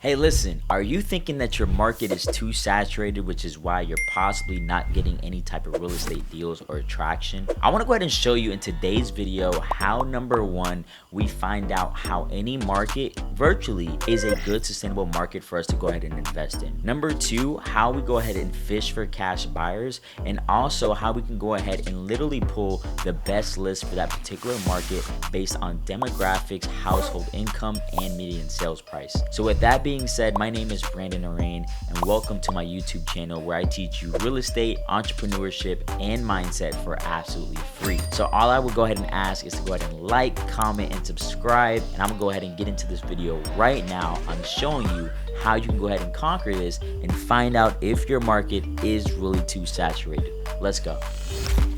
Hey, listen, are you thinking that your market is too saturated, which is why you're possibly not getting any type of real estate deals or traction? I want to go ahead and show you in today's video how, number one, we find out how any market virtually is a good sustainable market for us to go ahead and invest in. Number two, how we go ahead and fish for cash buyers, and also how we can go ahead and literally pull the best list for that particular market based on demographics, household income, and median sales price. So with that being said, my name is Brandon Arain, and welcome to my YouTube channel where I teach you real estate, entrepreneurship, and mindset for absolutely free. So all I would go ahead and ask is to go ahead and like, comment, and subscribe, and I'm gonna go ahead and get into this video right now. I'm showing you how you can go ahead and conquer this and find out if your market is really too saturated. Let's go.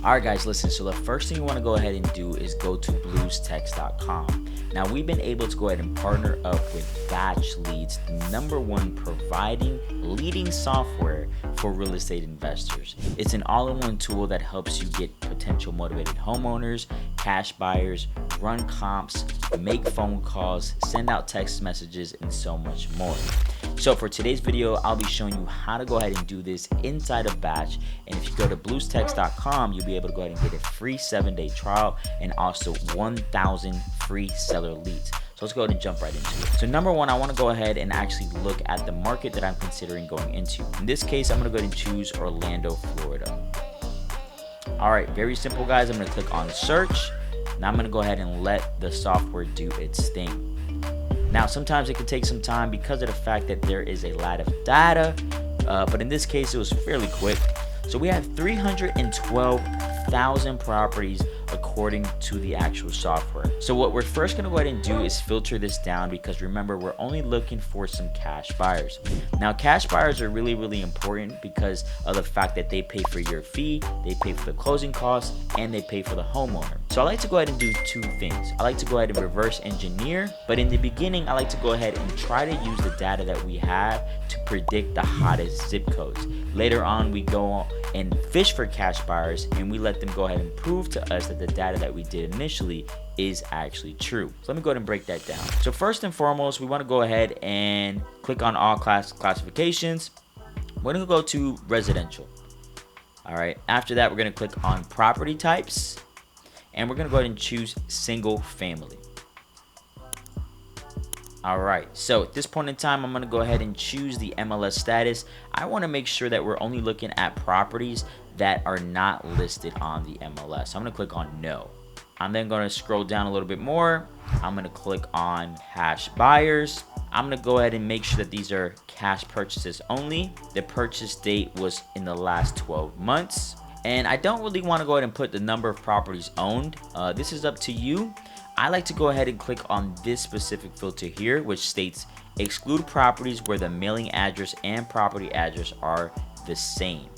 Alright guys, listen, so the first thing you want to go ahead and do is go to bluestext.com. Now we've been able to go ahead and partner up with Batch Leads, the #1 providing leading software for real estate investors. It's an all-in-one tool that helps you get potential motivated homeowners, cash buyers, run comps, make phone calls, send out text messages, and so much more. So for today's video, I'll be showing you how to go ahead and do this inside of Batch. And if you go to bluestext.com, you'll be able to go ahead and get a free 7-day trial and also 1,000 free seller leads. So let's go ahead and jump right into it. So number one, I want to go ahead and actually look at the market that I'm considering going into. In this case, I'm going to go ahead and choose Orlando, Florida. All right, very simple, guys. I'm going to click on search. Now I'm going to go ahead and let the software do its thing. Now, sometimes it can take some time because of the fact that there is a lot of data, but in this case, it was fairly quick. So we have 312,000 properties according to the actual software. So what we're first going to go ahead and do is filter this down, because remember, we're only looking for some cash buyers. Now, cash buyers are really important because of the fact that they pay for your fee, they pay for the closing costs, and they pay for the homeowner. So I like to go ahead and do two things. I like to go ahead and reverse engineer, but in the beginning, I like to go ahead and try to use the data that we have to predict the hottest zip codes. Later on, we go and fish for cash buyers, and we let them go ahead and prove to us that the data that we did initially is actually true. So let me go ahead and break that down. So first and foremost, we want to go ahead and click on all classifications. We're going to go to residential. All right. After that, we're going to click on property types, and we're going to go ahead and choose single family. All right, so at this point in time, I'm going to go ahead and choose the MLS status. I want to make sure that we're only looking at properties that are not listed on the MLS. So I'm going to click on no. I'm then going to scroll down a little bit more. I'm going to click on cash buyers. I'm going to go ahead and make sure that these are cash purchases only. The purchase date was in the last 12 months. And I don't really want to go ahead and put the number of properties owned. This is up to you. I like to go ahead and click on this specific filter here, which states exclude properties where the mailing address and property address are the same,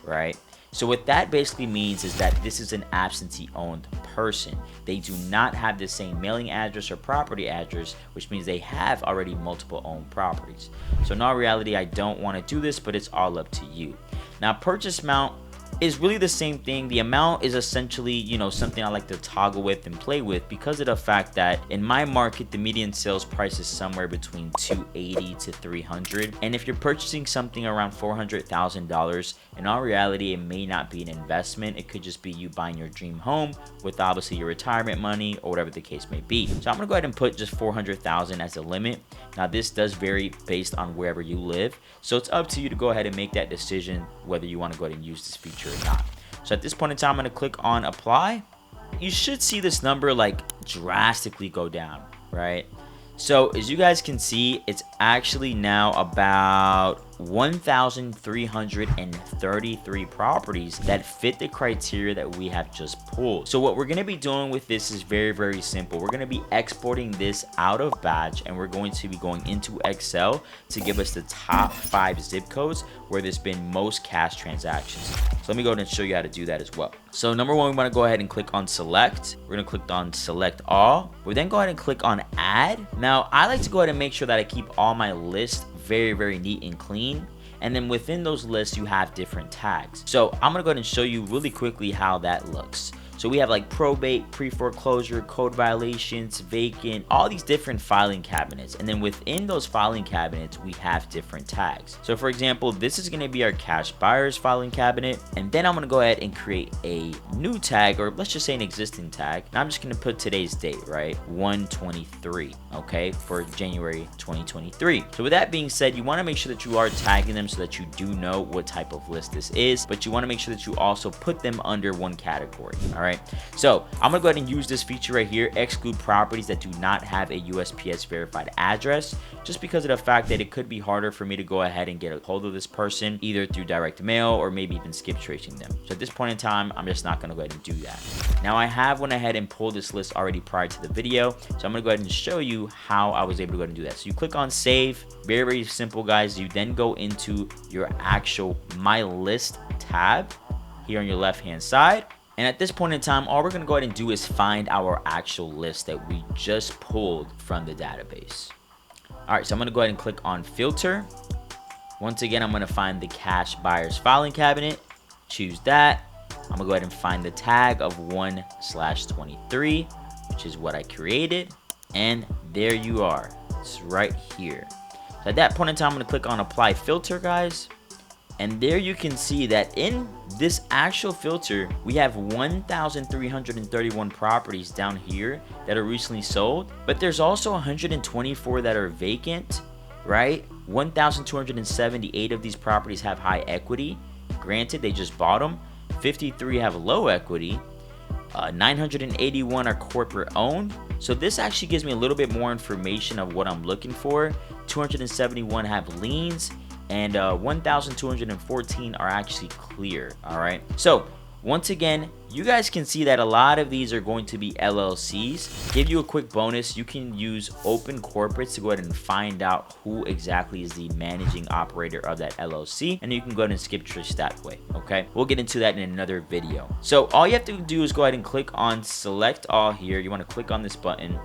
right? So what that basically means is that this is an absentee owned person. They do not have the same mailing address or property address, which means they have already multiple owned properties. So in all reality, I don't want to do this, but it's all up to you. Now, purchase amount is really the same thing. The amount is essentially, something I like to toggle with and play with, because of the fact that in my market, the median sales price is somewhere between $280 to $300. And if you're purchasing something around $400,000, in all reality, it may not be an investment. It could just be you buying your dream home with obviously your retirement money or whatever the case may be. So I'm gonna go ahead and put just $400,000 as a limit. Now, this does vary based on wherever you live. So it's up to you to go ahead and make that decision whether you want to go ahead and use this feature or not. So at this point in time, I'm going to click on apply. You should see this number like drastically go down, right? So as you guys can see, it's actually now about 1,333 properties that fit the criteria that we have just pulled. So what we're going to be doing with this is very simple. We're going to be exporting this out of Batch, and we're going to be going into Excel to give us the top 5 zip codes where there's been most cash transactions. So let me go ahead and show you how to do that as well. So number one, we want to go ahead and click on select. We're going to click on select all. We then go ahead and click on add. Now, I like to go ahead and make sure that I keep all my lists very neat and clean. And then within those lists, you have different tags. So I'm gonna go ahead and show you really quickly how that looks. So we have like probate, pre-foreclosure, code violations, vacant, all these different filing cabinets. And then within those filing cabinets, we have different tags. So for example, this is going to be our cash buyers filing cabinet. And then I'm going to go ahead and create a new tag, or let's just say an existing tag. And I'm just going to put today's date, right? 1/23, okay, for January 2023. So with that being said, you want to make sure that you are tagging them so that you do know what type of list this is, but you want to make sure that you also put them under one category. All right, so I'm gonna go ahead and use this feature right here, exclude properties that do not have a USPS verified address, just because of the fact that it could be harder for me to go ahead and get a hold of this person either through direct mail or maybe even skip tracing them. So at this point in time, I'm just not gonna go ahead and do that. Now I have went ahead and pulled this list already prior to the video, so I'm gonna go ahead and show you how I was able to go ahead and do that. So you click on save, very, very simple guys. You then go into your actual My List tab here on your left hand side. And at this point in time, all we're gonna go ahead and do is find our actual list that we just pulled from the database. All right, so I'm gonna go ahead and click on filter. Once again, I'm gonna find the cash buyers filing cabinet, choose that. I'm gonna go ahead and find the tag of 1/23, which is what I created. And there you are, it's right here. So at that point in time, I'm gonna click on apply filter, guys. And there you can see that in this actual filter, we have 1,331 properties down here that are recently sold, but there's also 124 that are vacant, right? 1,278 of these properties have high equity. Granted, they just bought them. 53 have low equity. 981 are corporate owned. So this actually gives me a little bit more information of what I'm looking for. 271 have liens, and 1,214 are actually clear. All right, so once again, you guys can see that a lot of these are going to be LLCs. Give you a quick bonus, you can use open corporates to go ahead and find out who exactly is the managing operator of that LLC, and you can go ahead and skip trace that way. Okay, we'll get into that in another video. So all you have to do is go ahead and click on select all here. You want to click on this button,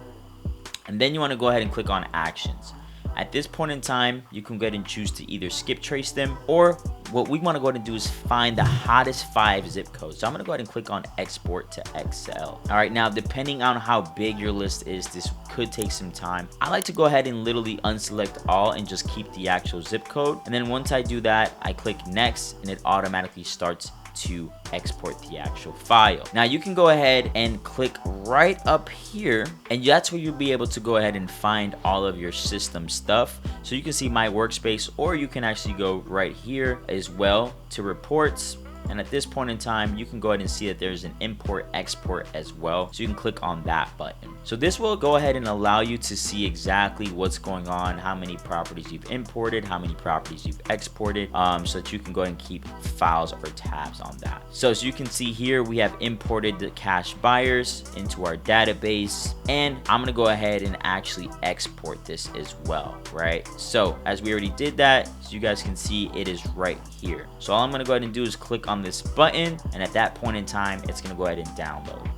and then you want to go ahead and click on actions. At this point in time, you can go ahead and choose to either skip trace them, or what we want to go ahead and do is find the hottest 5 zip codes. So I'm going to go ahead and click on export to Excel. All right, now depending on how big your list is, this could take some time. I like to go ahead and literally unselect all and just keep the actual zip code. And then once I do that, I click next, and it automatically starts to export the actual file. Now you can go ahead and click right up here, and that's where you'll be able to go ahead and find all of your system stuff. So you can see my workspace, or you can actually go right here as well to reports. And at this point in time, you can go ahead and see that there's an import export as well. So you can click on that button. So this will go ahead and allow you to see exactly what's going on, how many properties you've imported, how many properties you've exported, so that you can go ahead and keep files or tabs on that. So as you can see here, we have imported the cash buyers into our database, and I'm gonna go ahead and actually export this as well, right? So as we already did that, as you guys can see, it is right here. So all I'm gonna go ahead and do is click on this button, and at that point in time, it's gonna go ahead and download.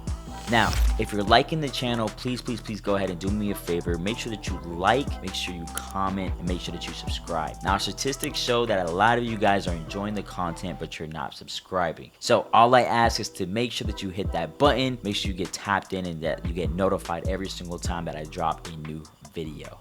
Now, if you're liking the channel, please go ahead and do me a favor. Make sure that you like, make sure you comment, and make sure that you subscribe. Now, statistics show that a lot of you guys are enjoying the content, but you're not subscribing. So all I ask is to make sure that you hit that button, make sure you get tapped in, and that you get notified every single time that I drop a new video.